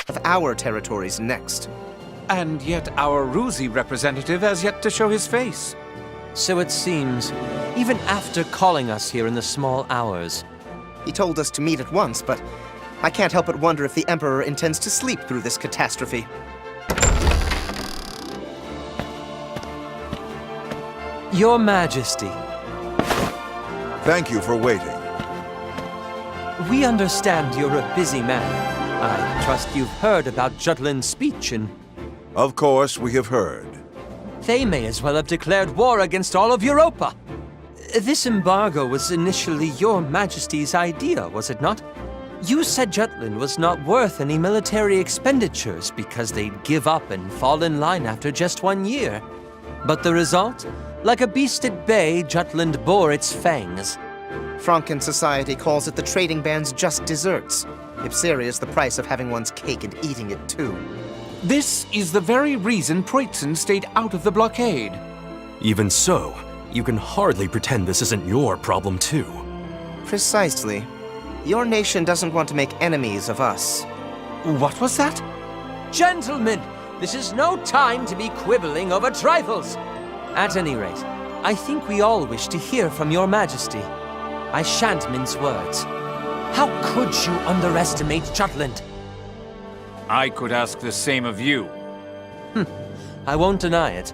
of our territories next. And yet our Ruzi representative has yet to show his face. So it seems, even after calling us here in the small hours. He told us to meet at once, but I can't help but wonder if the Emperor intends to sleep through this catastrophe. Your Majesty, Thank you for waiting. we understand you're a busy man. I trust you've heard about Jutland's speech and Of course, we have heard. they may as well have declared war against all of Europa. This embargo was initially your Majesty's idea, was it not? You said Jutland was not worth any military expenditures because they'd give up and fall in line after just 1 year. But the result? Like a beast at bay, Jutland bore its fangs. Franken society calls it the trading band's just desserts. Ipsera is the price of having one's cake and eating it too. This is the very reason Preutzen stayed out of the blockade. Even so, you can hardly pretend this isn't your problem too. Precisely. Your nation doesn't want to make enemies of us. What was that? Gentlemen, this is no time to be quibbling over trifles. At any rate, I think we all wish to hear from your Majesty. I shan't mince words. How could you underestimate Jutland? I could ask the same of you. I won't deny it.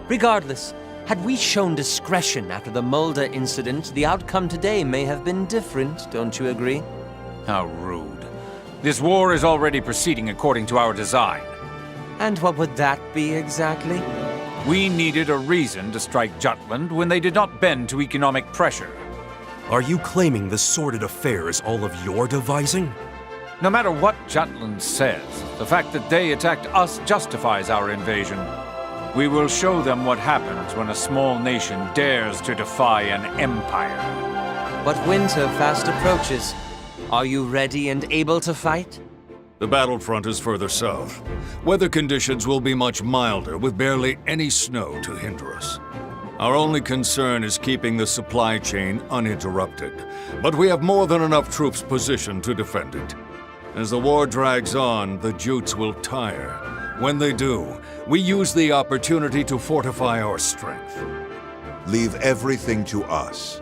Regardless, had we shown discretion after the Mulder incident, the outcome today may have been different, don't you agree? How rude. This war is already proceeding according to our design. And what would that be exactly? We needed a reason to strike Jutland when they did not bend to economic pressure. Are you claiming this sordid affair is all of your devising? No matter what Jutland says, the fact that they attacked us justifies our invasion. We will show them what happens when a small nation dares to defy an empire. But winter fast approaches. Are you ready and able to fight? The battlefront is further south. Weather conditions will be much milder, with barely any snow to hinder us. Our only concern is keeping the supply chain uninterrupted, but we have more than enough troops positioned to defend it. As the war drags on, the Jutes will tire. When they do, we use the opportunity to fortify our strength. Leave everything to us.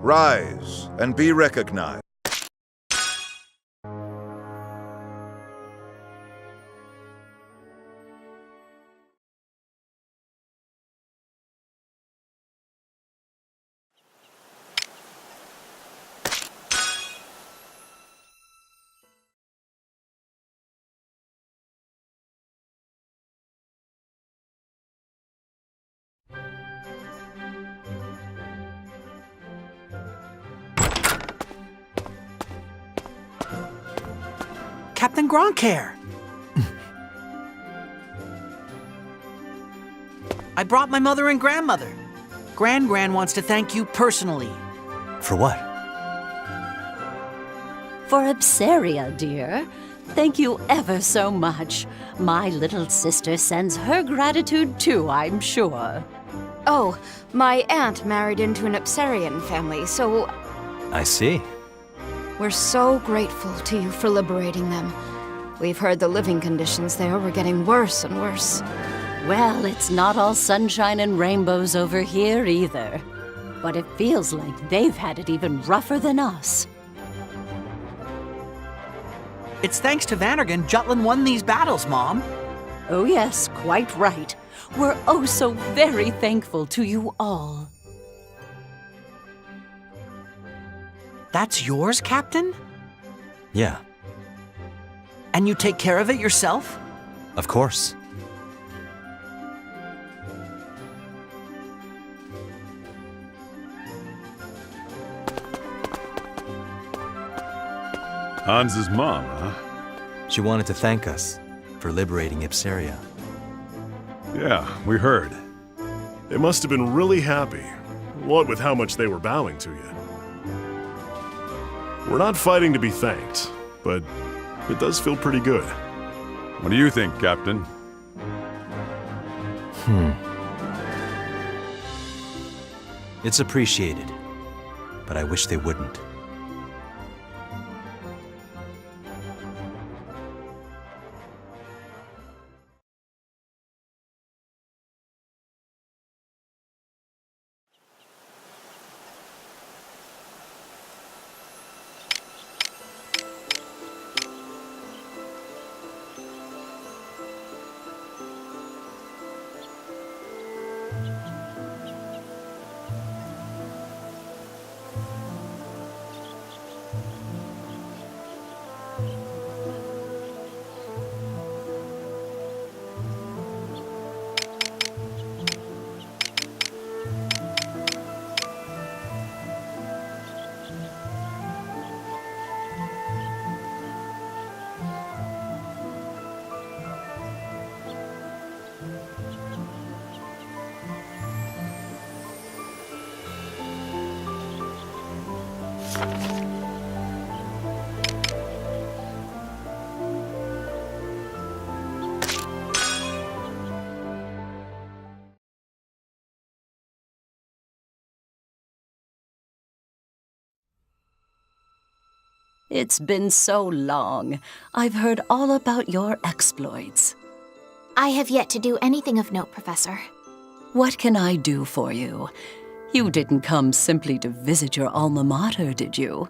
Rise and be recognized. Captain Gronkair! I brought my mother and grandmother. Gran wants to thank you personally. For what? For Ipsera, dear. Thank you ever so much. My little sister sends her gratitude too, I'm sure. Oh, my aunt married into an Ipsarian family, so I see. we're so grateful to you for liberating them. We've heard the living conditions there were getting worse and worse. Well, it's not all sunshine and rainbows over here either. But it feels like they've had it even rougher than us. It's thanks to Vannergan Jutland won these battles, Mom. Oh yes, quite right. We're oh so very thankful to you all. That's yours, Captain? Yeah, And you take care of it yourself? of course. Hans's mom, huh? She wanted to thank us for liberating Ipsaria. Yeah, we heard. They must have been really happy, what with how much they were bowing to you. We're not fighting to be thanked, but it does feel pretty good. What do you think, Captain? It's appreciated, but I wish they wouldn't. It's been so long. I've heard all about your exploits. I have yet to do anything of note, Professor. What can I do for you? You didn't come simply to visit your alma mater, did you?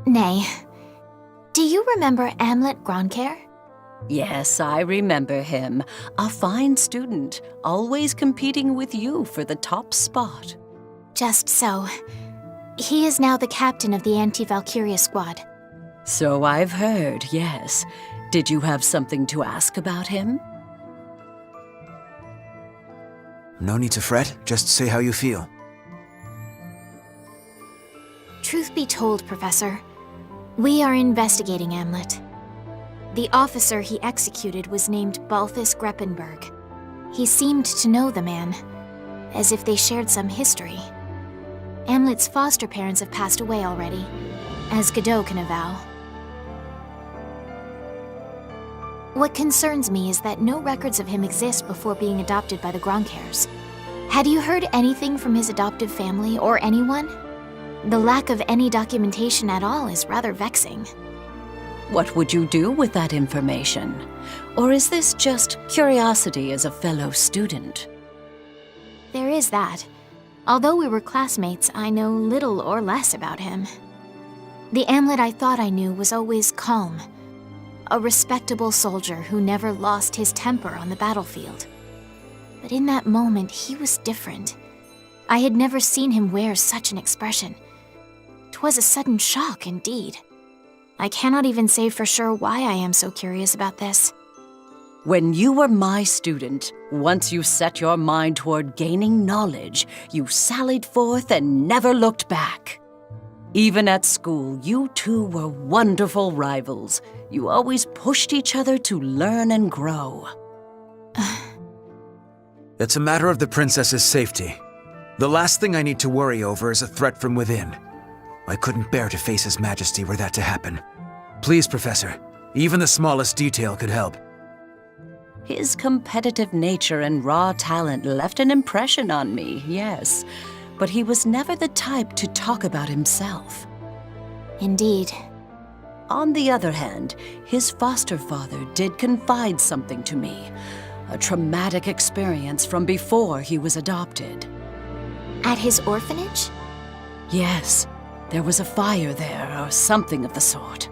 Nay. Do you remember Amlet Grandcare? Yes, I remember him. A fine student, always competing with you for the top spot. Just so. He is now the captain of the anti-Valkyria squad. So I've heard, yes. Did you have something to ask about him? No need to fret, just say how you feel. Truth be told, Professor, we are investigating Amlet. The officer he executed was named Balthus Greppenberg. He seemed to know the man, as if they shared some history. Amlet's foster parents have passed away already, as Gadot can avow. What concerns me is that no records of him exist before being adopted by the Grandcares. Had you heard anything from his adoptive family or anyone? The lack of any documentation at all is rather vexing. What would you do with that information? Or is this just curiosity as a fellow student? There is that. Although we were classmates, I know little or less about him. The Amlet I thought I knew was always calm. A respectable soldier who never lost his temper on the battlefield. But in that moment, he was different. I had never seen him wear such an expression. 'Twas a sudden shock, indeed. I cannot even say for sure why I am so curious about this. When you were my student, once you set your mind toward gaining knowledge, you sallied forth and never looked back. Even at school, you two were wonderful rivals. You always pushed each other to learn and grow. It's a matter of the princess's safety. The last thing I need to worry over is a threat from within. I couldn't bear to face His Majesty were that to happen. Please, Professor, even the smallest detail could help. His competitive nature and raw talent left an impression on me, yes. But he was never the type to talk about himself. Indeed. On the other hand, his foster father did confide something to me. A traumatic experience from before he was adopted. At his orphanage? Yes. There was a fire there, or something of the sort.